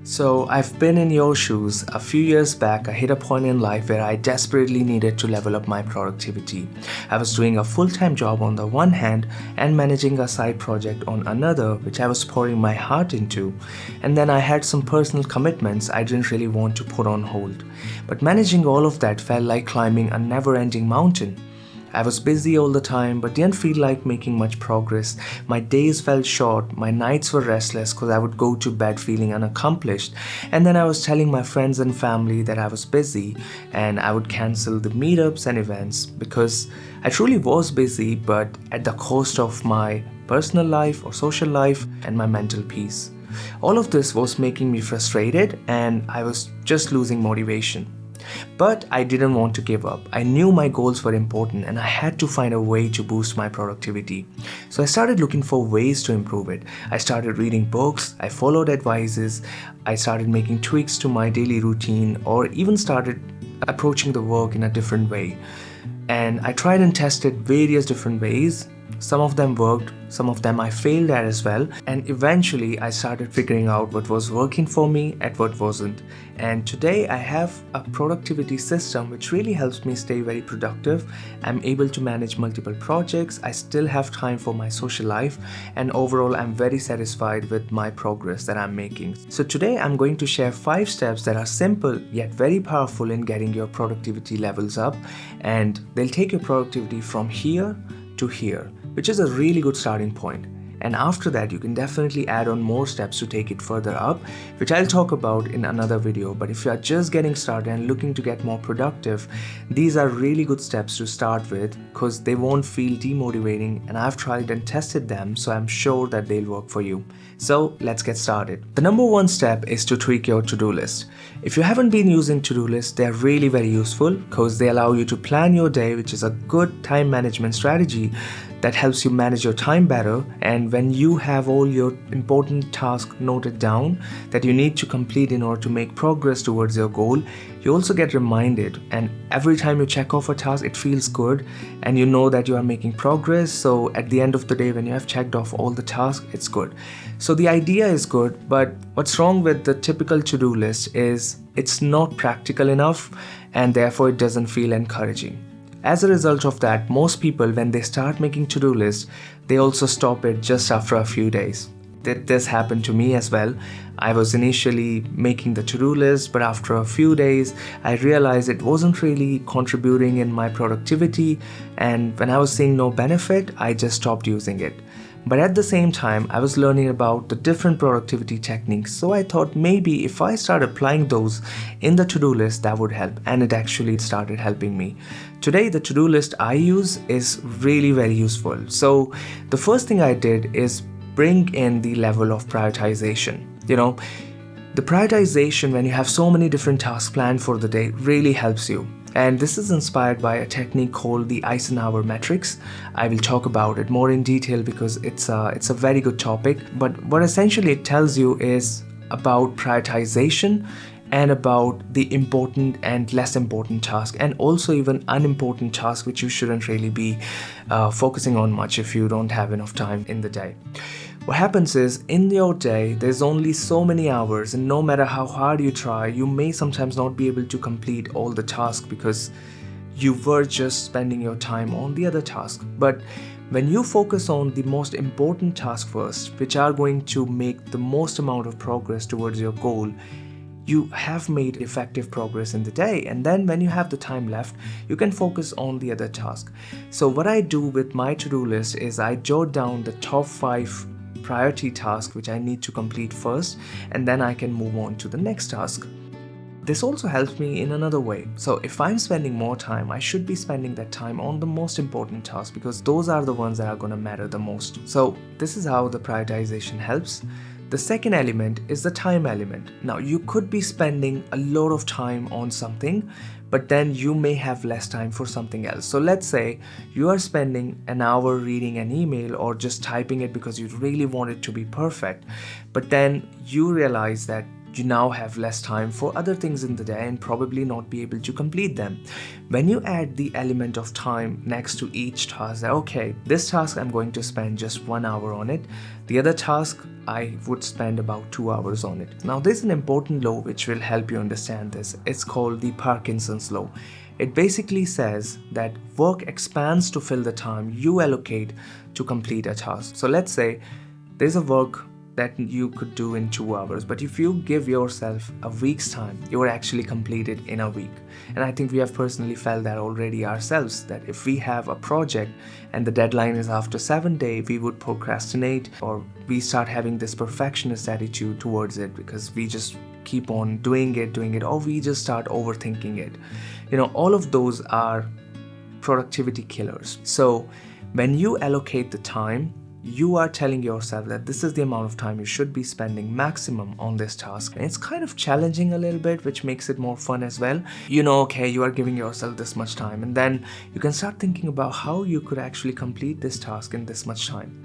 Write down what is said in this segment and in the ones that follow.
So I've been in your shoes. A few years back, I hit a point in life where I desperately needed to level up my productivity. I was doing a full-time job on the one hand and managing a side project on another, which I was pouring my heart into. And then I had some personal commitments I didn't really want to put on hold. But managing all of that felt like climbing a never-ending mountain. I was busy all the time but didn't feel like making much progress. My days felt short, my nights were restless because I would go to bed feeling unaccomplished, and then I was telling my friends and family that I was busy and I would cancel the meetups and events because I truly was busy, but at the cost of my personal life or social life and my mental peace. All of this was making me frustrated and I was just losing motivation. But I didn't want to give up. I knew my goals were important and I had to find a way to boost my productivity. So I started looking for ways to improve it. I started reading books, I followed advices, I started making tweaks to my daily routine, or even started approaching the work in a different way. And I tried and tested various different ways. Some of them worked, some of them I failed at as well, and eventually I started figuring out what was working for me and what wasn't. And today I have a productivity system which really helps me stay very productive. I'm able to manage multiple projects, I still have time for my social life, and overall I'm very satisfied with my progress that I'm making. So today I'm going to share 5 steps that are simple yet very powerful in getting your productivity levels up, and they'll take your productivity from here to here, which is a really good starting point. And after that, you can definitely add on more steps to take it further up, which I'll talk about in another video. But if you are just getting started and looking to get more productive, these are really good steps to start with because they won't feel demotivating, and I've tried and tested them, so I'm sure that they'll work for you. So let's get started. The number 1 step is to tweak your to-do list. If you haven't been using to-do lists, they're really very useful because they allow you to plan your day, which is a good time management strategy that helps you manage your time better. And when you have all your important tasks noted down that you need to complete in order to make progress towards your goal, you also get reminded, and every time you check off a task it feels good and you know that you are making progress. So at the end of the day, when you have checked off all the tasks, it's good. So the idea is good, but what's wrong with the typical to-do list is it's not practical enough and therefore it doesn't feel encouraging. As a result of that, most people, when they start making to-do lists, they also stop it just after a few days. This happened to me as well. I was initially making the to-do list, but after a few days, I realized it wasn't really contributing in my productivity, and when I was seeing no benefit, I just stopped using it. But at the same time, I was learning about the different productivity techniques, so I thought maybe if I start applying those in the to-do list, that would help, and it actually started helping me. Today, the to-do list I use is really very useful. So the first thing I did is bring in the level of prioritization. The prioritization, when you have so many different tasks planned for the day, really helps you. And this is inspired by a technique called the Eisenhower matrix. I will talk about it more in detail because it's a very good topic. But what essentially it tells you is about prioritization and about the important and less important task, and also even unimportant tasks which you shouldn't really be focusing on much if you don't have enough time in the day. What happens is, in your day, there's only so many hours, and no matter how hard you try, you may sometimes not be able to complete all the tasks because you were just spending your time on the other task. But when you focus on the most important task first, which are going to make the most amount of progress towards your goal, you have made effective progress in the day, and then when you have the time left, you can focus on the other task. So what I do with my to-do list is I jot down the top 5 priority tasks which I need to complete first, and then I can move on to the next task. This also helps me in another way. So if I'm spending more time, I should be spending that time on the most important tasks because those are the ones that are going to matter the most. So this is how the prioritization helps. The second element is the time element. Now, you could be spending a lot of time on something, but then you may have less time for something else. So let's say you are spending an hour reading an email or just typing it because you really want it to be perfect, but then you realize that you now have less time for other things in the day and probably not be able to complete them. When you add the element of time next to each task, that okay, this task I'm going to spend just 1 hour on it, the other task I would spend about 2 hours on it. Now there's an important law which will help you understand this. It's called the Parkinson's law. It basically says that work expands to fill the time you allocate to complete a task. So let's say there's a work that you could do in 2 hours, but if you give yourself a week's time, you will actually complete it in a week. And I think we have personally felt that already ourselves, that if we have a project and the deadline is after 7 days, we would procrastinate, or we start having this perfectionist attitude towards it because we just keep on doing it, or we just start overthinking it. All of those are productivity killers. So when you allocate the time, you are telling yourself that this is the amount of time you should be spending maximum on this task. And it's kind of challenging a little bit, which makes it more fun as well. Okay, you are giving yourself this much time, and then you can start thinking about how you could actually complete this task in this much time.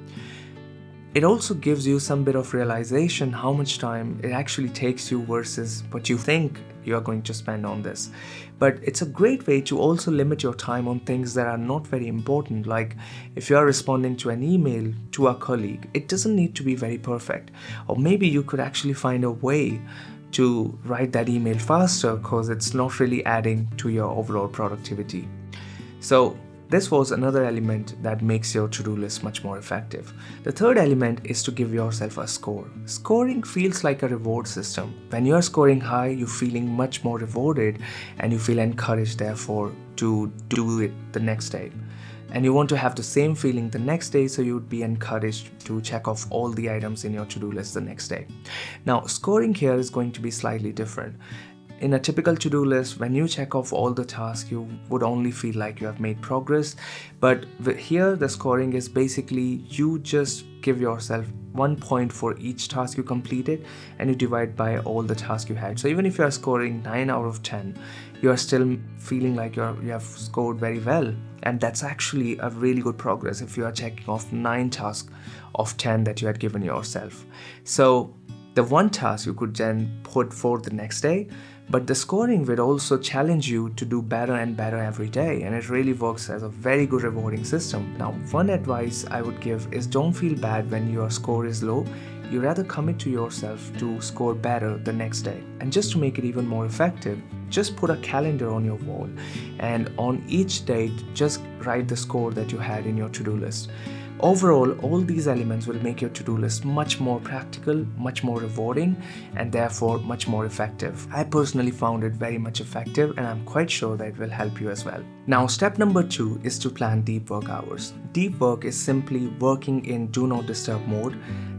It also gives you some bit of realization how much time it actually takes you versus what you think you are going to spend on this. But it's a great way to also limit your time on things that are not very important. Like if you are responding to an email to a colleague, it doesn't need to be very perfect. Or maybe you could actually find a way to write that email faster because it's not really adding to your overall productivity. So this was another element that makes your to-do list much more effective. The third element is to give yourself a score. Scoring feels like a reward system. When you're scoring high, you're feeling much more rewarded and you feel encouraged, therefore, to do it the next day. And you want to have the same feeling the next day, so you would be encouraged to check off all the items in your to-do list the next day. Now, scoring here is going to be slightly different. In a typical to-do list, when you check off all the tasks, you would only feel like you have made progress. But here, the scoring is basically you just give yourself 1 point for each task you completed and you divide by all the tasks you had. So even if you are scoring 9 out of 10, you are still feeling like you have scored very well. And that's actually a really good progress if you are checking off 9 tasks of 10 that you had given yourself. So the one task you could then put for the next day, but the scoring will also challenge you to do better and better every day, and it really works as a very good rewarding system. Now, one advice I would give is don't feel bad when your score is low. You rather commit to yourself to score better the next day. And just to make it even more effective, just put a calendar on your wall, and on each date, just write the score that you had in your to-do list. Overall, all these elements will make your to-do list much more practical, much more rewarding, and therefore much more effective. I personally found it very much effective, and I'm quite sure that it will help you as well. Now, step number 2 is to plan deep work hours. Deep work is simply working in do not disturb mode.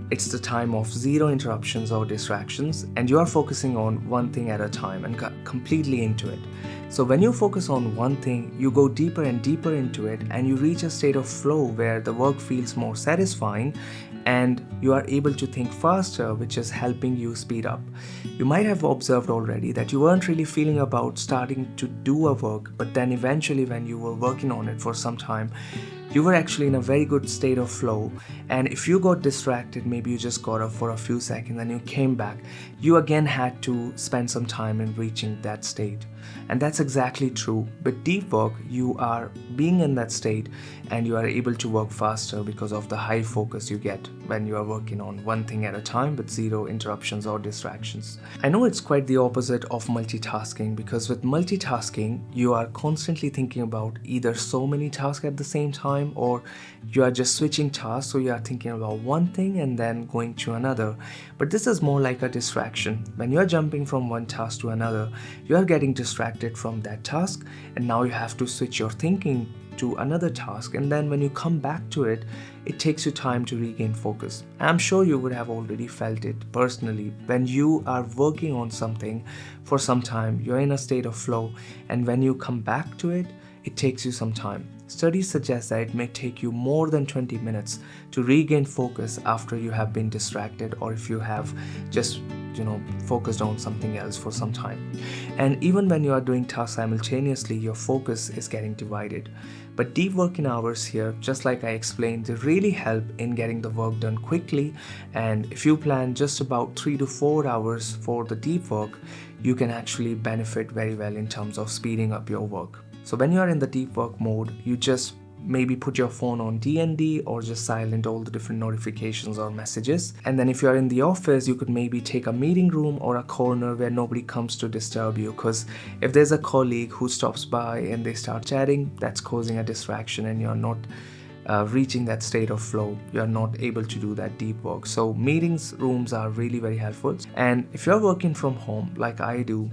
It's the time of zero interruptions or distractions, and you are focusing on one thing at a time and completely into it. So when you focus on one thing, you go deeper and deeper into it, and you reach a state of flow where the work feels more satisfying and you are able to think faster, which is helping you speed up. You might have observed already that you weren't really feeling about starting to do a work, but then eventually when you were working on it for some time, you were actually in a very good state of flow. And if you got distracted, maybe you just got up for a few seconds and you came back, you again had to spend some time in reaching that state. And that's exactly true. With deep work, you are being in that state and you are able to work faster because of the high focus you get when you are working on one thing at a time with zero interruptions or distractions. I know it's quite the opposite of multitasking, because with multitasking, you are constantly thinking about either so many tasks at the same time, or you are just switching tasks, so you are thinking about one thing and then going to another. But this is more like a distraction. When you are jumping from one task to another, you are getting distracted from that task, and now you have to switch your thinking to another task, and then when you come back to it, it takes you time to regain focus. I'm sure you would have already felt it personally. When you are working on something for some time, you're in a state of flow, and when you come back to it, it takes you some time. Studies suggest that it may take you more than 20 minutes to regain focus after you have been distracted, or if you have just focused on something else for some time. And even when you are doing tasks simultaneously, your focus is getting divided. But deep working hours here, just like I explained, they really help in getting the work done quickly. And if you plan just about 3 to 4 hours for the deep work, you can actually benefit very well in terms of speeding up your work. So when you are in the deep work mode, you just maybe put your phone on DND or just silent all the different notifications or messages. And then if you're in the office, you could maybe take a meeting room or a corner where nobody comes to disturb you, because if there's a colleague who stops by and they start chatting, that's causing a distraction and you're not reaching that state of flow. You're not able to do that deep work. So meetings rooms are really very helpful. And if you're working from home like I do,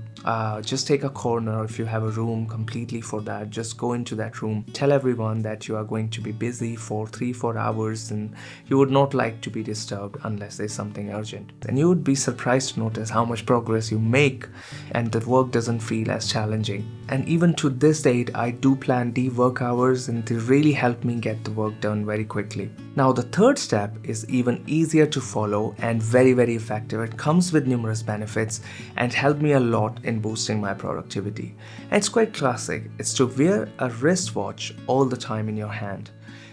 just take a corner. If you have a room completely for that, just go into that room, tell everyone that you are going to be busy for 3-4 hours and you would not like to be disturbed unless there's something urgent. And you would be surprised to notice how much progress you make and the work doesn't feel as challenging. And even to this date, I do plan deep work hours and they really help me get the work done very quickly. Now the third step is even easier to follow and very, very effective. It comes with numerous benefits and helped me a lot in boosting my productivity. And it's quite classic. It's to wear a wristwatch all the time in your hand.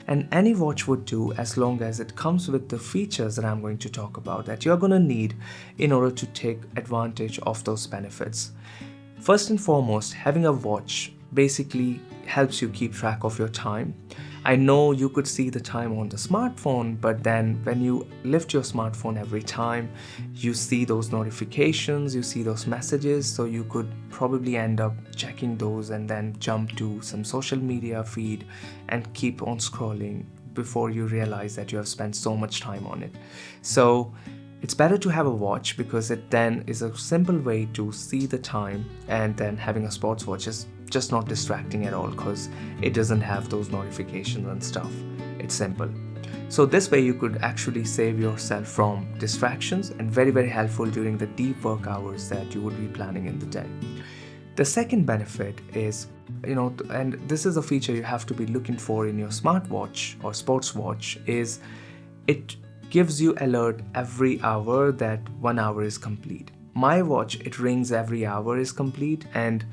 And any watch would do as long as it comes with the features that I'm going to talk about that you're going to need in order to take advantage of those benefits. First and foremost, having a watch basically helps you keep track of your time. I know you could see the time on the smartphone, but then when you lift your smartphone every time, you see those notifications, you see those messages, so you could probably end up checking those and then jump to some social media feed and keep on scrolling before you realize that you have spent so much time on it. So it's better to have a watch because it then is a simple way to see the time, and then having a sports watch is just not distracting at all because it doesn't have those notifications and stuff. It's simple. So this way you could actually save yourself from distractions and very, very helpful during the deep work hours that you would be planning in the day. The second benefit is, and this is a feature you have to be looking for in your smartwatch or sports watch, is it gives you alert every hour that 1 hour is complete. My watch, it rings every hour is complete, and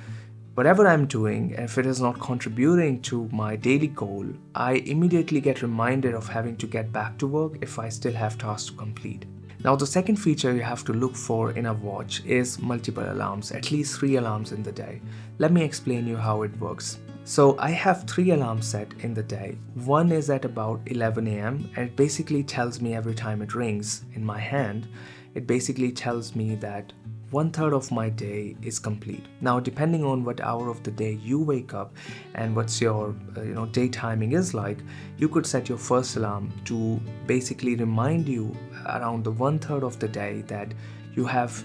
whatever I'm doing, if it is not contributing to my daily goal, I immediately get reminded of having to get back to work if I still have tasks to complete. Now the second feature you have to look for in a watch is multiple alarms, at least 3 alarms in the day. Let me explain you how it works. So I have 3 alarms set in the day. One is at about 11 a.m. and it basically tells me every time it rings in my hand, it basically tells me that 1/3 of my day is complete. Now depending on what hour of the day you wake up and what's your day timing is like, you could set your first alarm to basically remind you around the 1/3 of the day that you have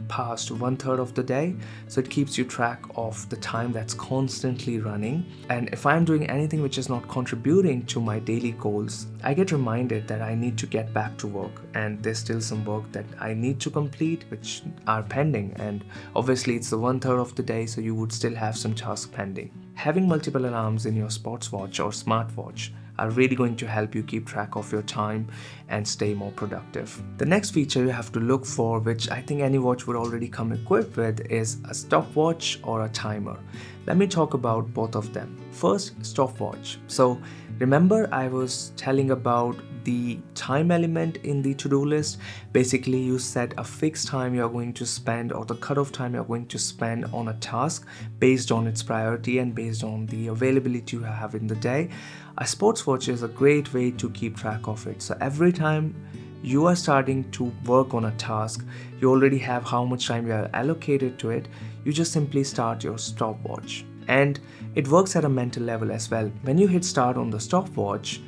passed 1/3 of the day, so it keeps you track of the time that's constantly running. And if I'm doing anything which is not contributing to my daily goals, I get reminded that I need to get back to work and there's still some work that I need to complete which are pending, and obviously it's the 1/3 of the day, so you would still have some tasks pending. Having multiple alarms in your sports watch or smartwatch are really going to help you keep track of your time and stay more productive. The next feature you have to look for, which I think any watch would already come equipped with, is a stopwatch or a timer. Let me talk about both of them. First, stopwatch. So remember I was telling about the time element in the to-do list. Basically you set a fixed time you're going to spend, or the cutoff time you're going to spend on a task based on its priority and based on the availability you have in the day. A sports watch is a great way to keep track of it. So every time you are starting to work on a task, you already have how much time you are allocated to it, you just simply start your stopwatch. And it works at a mental level as well. When you hit start on the stopwatch,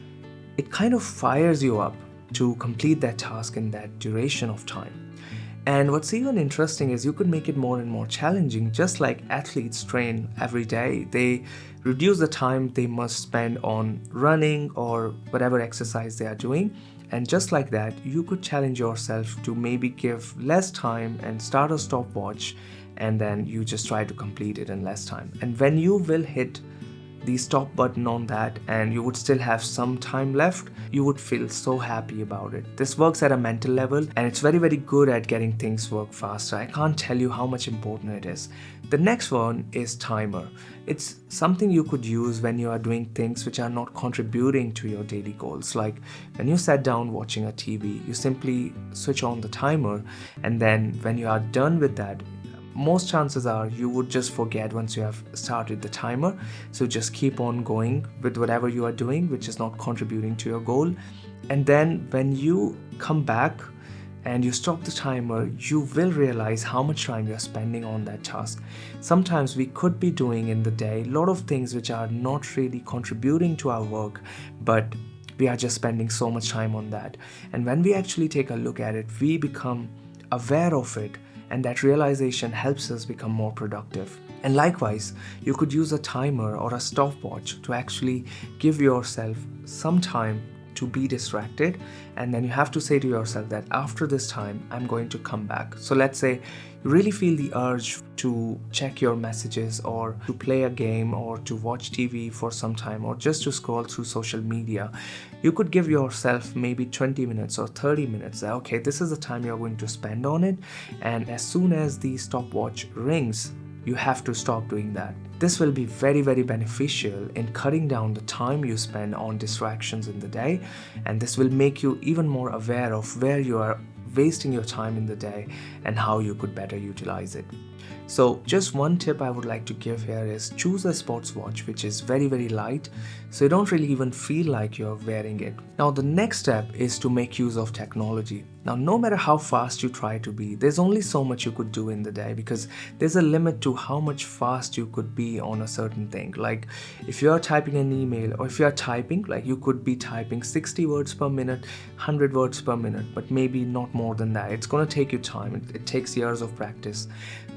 it kind of fires you up to complete that task in that duration of time. And what's even interesting is you could make it more and more challenging, just like athletes train every day. They reduce the time they must spend on running or whatever exercise they are doing. And just like that, you could challenge yourself to maybe give less time and start a stopwatch, and then you just try to complete it in less time. And when you will hit the stop button on that and you would still have some time left, you would feel so happy about it. This works at a mental level and it's very, very good at getting things work faster. I can't tell you how much important it is. The next one is timer. It's something you could use when you are doing things which are not contributing to your daily goals. Like when you sat down watching a TV, you simply switch on the timer, and then when you are done with that, most chances are you would just forget once you have started the timer. So just keep on going with whatever you are doing which is not contributing to your goal. And then when you come back and you stop the timer, you will realize how much time you're spending on that task. Sometimes we could be doing in the day a lot of things which are not really contributing to our work, but we are just spending so much time on that. And when we actually take a look at it, we become aware of it, and that realization helps us become more productive. And likewise, you could use a timer or a stopwatch to actually give yourself some time to be distracted, and then you have to say to yourself that after this time I'm going to come back. So let's say you really feel the urge to check your messages or to play a game or to watch TV for some time or just to scroll through social media. You could give yourself maybe 20 minutes or 30 minutes. Okay, this is the time you're going to spend on it, and as soon as the stopwatch rings, you have to stop doing that. This will be very, very beneficial in cutting down the time you spend on distractions in the day, and this will make you even more aware of where you are wasting your time in the day and how you could better utilize it. So just one tip I would like to give here is choose a sports watch which is very, very light, so you don't really even feel like you're wearing it. Now the next step is to make use of technology. Now no matter how fast you try to be, there's only so much you could do in the day, because there's a limit to how much fast you could be on a certain thing. Like if you're typing an email, or if you're typing, like you could be typing 60 words per minute, 100 words per minute, but maybe not more than that. It's going to take you time. It takes years of practice.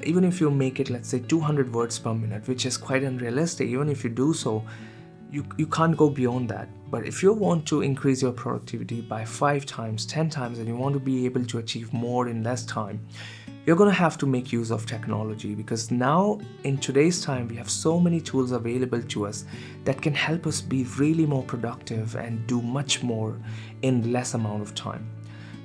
Even if you make it, let's say 200 words per minute, which is quite unrealistic, even if you do so, you can't go beyond that. But if you want to increase your productivity by 5 times, 10 times, and you want to be able to achieve more in less time, you're going to have to make use of technology, because now in today's time we have so many tools available to us that can help us be really more productive and do much more in less amount of time.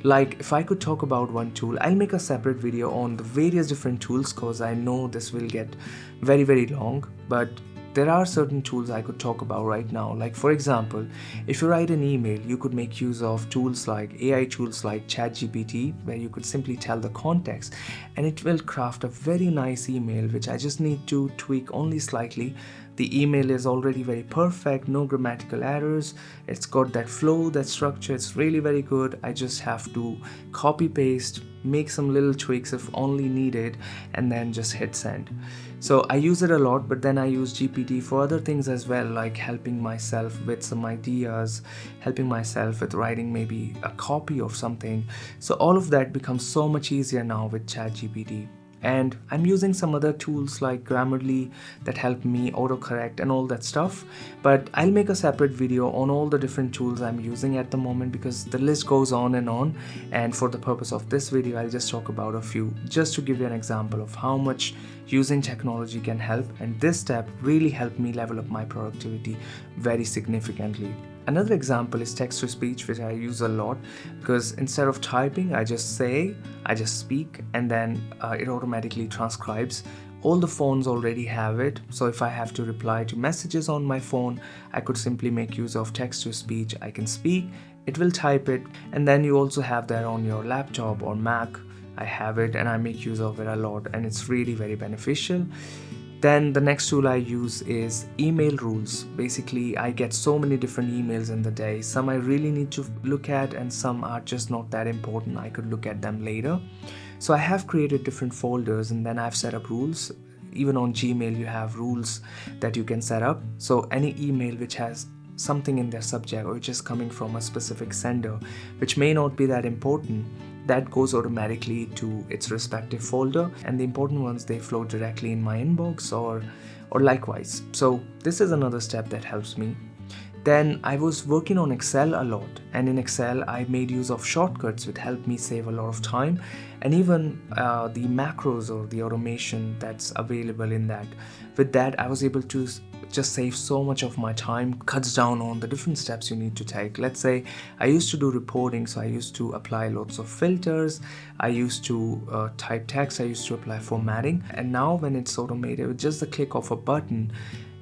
Like if I could talk about one tool, I'll make a separate video on the various different tools, because I know this will get very, very long, but there are certain tools I could talk about right now. Like for example, if you write an email, you could make use of tools like AI tools like ChatGPT, where you could simply tell the context and it will craft a very nice email which I just need to tweak only slightly. The email is already very perfect, no grammatical errors, it's got that flow, that structure, it's really very good. I just have to copy paste, make some little tweaks if only needed, and then just hit send. So I use it a lot, but then I use GPT for other things as well, like helping myself with some ideas, helping myself with writing maybe a copy of something. So all of that becomes so much easier now with ChatGPT. And I'm using some other tools like Grammarly that help me autocorrect and all that stuff, but I'll make a separate video on all the different tools I'm using at the moment, because the list goes on, and for the purpose of this video I'll just talk about a few, just to give you an example of how much using technology can help, and this step really helped me level up my productivity very significantly. Another example is text-to-speech, which I use a lot, because instead of typing, I just speak, and then it automatically transcribes. All the phones already have it, so if I have to reply to messages on my phone, I could simply make use of text-to-speech. I can speak, it will type it, and then you also have that on your laptop or Mac. I have it and I make use of it a lot, and it's really very beneficial. Then the next tool I use is email rules. Basically, I get so many different emails in the day. Some I really need to look at and some are just not that important. I could look at them later. So I have created different folders, and then I've set up rules. Even on Gmail, you have rules that you can set up. So any email which has something in their subject or which is coming from a specific sender, which may not be that important, that goes automatically to its respective folder, and the important ones, they flow directly in my inbox or likewise. So this is another step that helps me. Then I was working on Excel a lot, and in Excel I made use of shortcuts which helped me save a lot of time, and even the macros or the automation that's available in that. With that, I was able to just save so much of my time, cuts down on the different steps you need to take. Let's say I used to do reporting, so I used to apply lots of filters, I used to type text, I used to apply formatting, and now when it's automated with just the click of a button,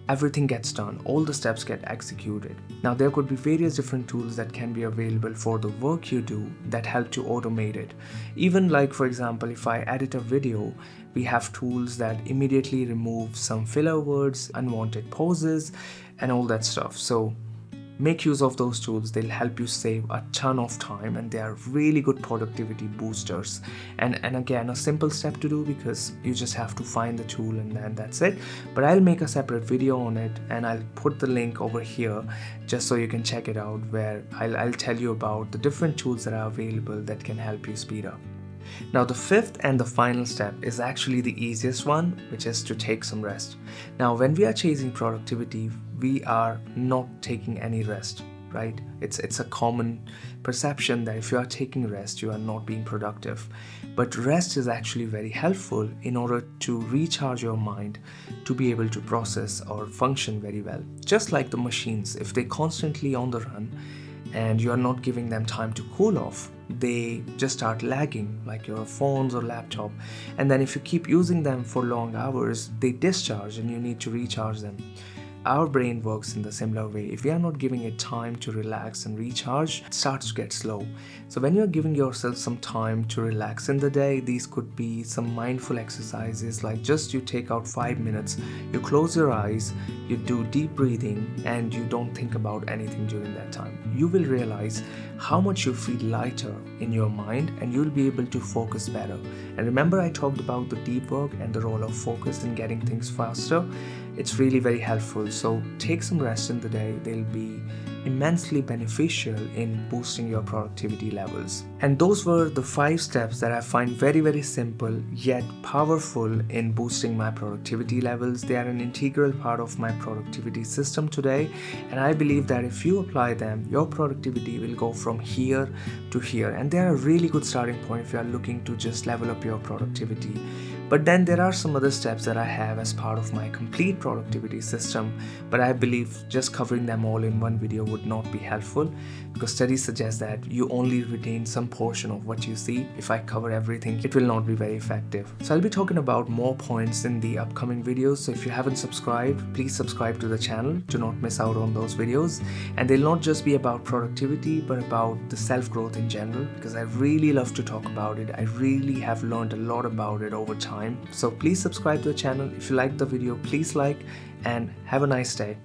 everything gets done, all the steps get executed. Now there could be various different tools that can be available for the work you do that help to automate it. Even like, for example, if I edit a video, we have tools that immediately remove some filler words, unwanted pauses, and all that stuff. So make use of those tools. They'll help you save a ton of time, and they are really good productivity boosters. And again, a simple step to do, because you just have to find the tool and then that's it. But I'll make a separate video on it, and I'll put the link over here just so you can check it out, where I'll tell you about the different tools that are available that can help you speed up. Now the fifth and the final step is actually the easiest one, which is to take some rest. Now when we are chasing productivity, we are not taking any rest, right? It's a common perception that if you are taking rest, you are not being productive. But rest is actually very helpful in order to recharge your mind to be able to process or function very well. Just like the machines, if they're constantly on the run and you are not giving them time to cool off, they just start lagging, like your phones or laptop. And then if you keep using them for long hours, they discharge and you need to recharge them. Our brain works in the similar way. If we are not giving it time to relax and recharge, it starts to get slow. So when you're giving yourself some time to relax in the day, these could be some mindful exercises, like just you take out 5 minutes, you close your eyes, you do deep breathing, and you don't think about anything during that time. You will realize how much you feel lighter in your mind, and you'll be able to focus better. And remember, I talked about the deep work and the role of focus in getting things faster. It's really very helpful. So take some rest in the day. They'll be immensely beneficial in boosting your productivity levels. And those were the 5 steps that I find very, very simple yet powerful in boosting my productivity levels. They are an integral part of my productivity system today, and I believe that if you apply them, your productivity will go from here to here. And they are a really good starting point if you are looking to just level up your productivity. But then there are some other steps that I have as part of my complete productivity system, but I believe just covering them all in one video would not be helpful, because studies suggest that you only retain some portion of what you see. If I cover everything, it will not be very effective. So I'll be talking about more points in the upcoming videos. So if you haven't subscribed, please subscribe to the channel to not miss out on those videos. And they'll not just be about productivity, but about the self-growth in general, because I really love to talk about it. I really have learned a lot about it over time. So please subscribe to the channel. If you liked the video, please like, and have a nice day.